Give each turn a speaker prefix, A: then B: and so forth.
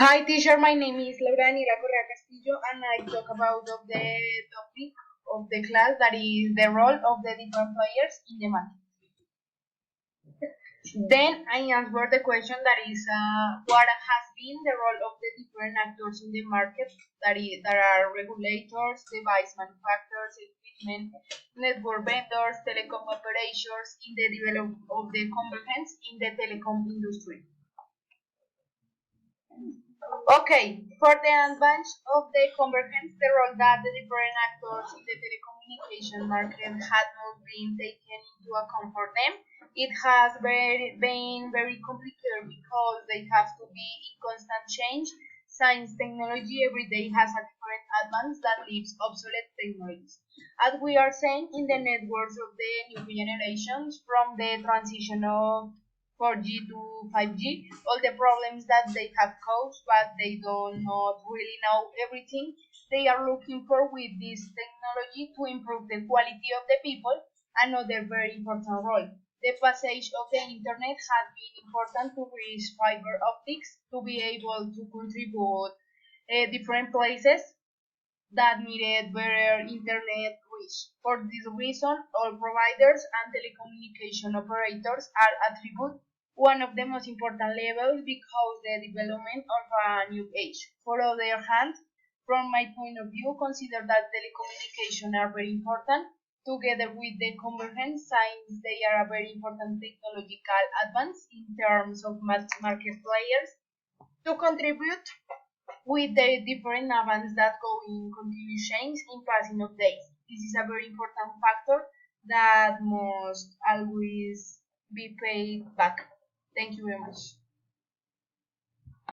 A: Hi teacher, my name is Laura Daniela Correa Castillo and I talk about of the topic of the class that is the role of the different players in the market. Then I answer the question that is what has been the role of the different actors in the market that are regulators, device manufacturers, equipment, network vendors, telecom operators in the development of the convergence in the telecom industry. Okay, for the advance of the convergence, the role that the different actors in the telecommunication market had not been taken into account for them, it has been very complicated because they have to be in constant change. Science technology every day has a different advance that leaves obsolete technologies. As we are saying in the networks of the new generations, from the transition of 4G to 5G, all the problems that they have caused, but they do not really know everything. They are looking for with this technology to improve the quality of the people. Another very important role. The passage of the internet has been important to reach fiber optics to be able to contribute different places that needed better internet reach. For this reason, all providers and telecommunication operators are attributed one of the most important levels because the development of a new age. For other hand, from my point of view, consider that telecommunication are very important. Together with the convergence science, they are a very important technological advance in terms of market players to contribute with the different events that go in continuous change in passing of days. This is a very important factor that must always be paid back. Thank you very much.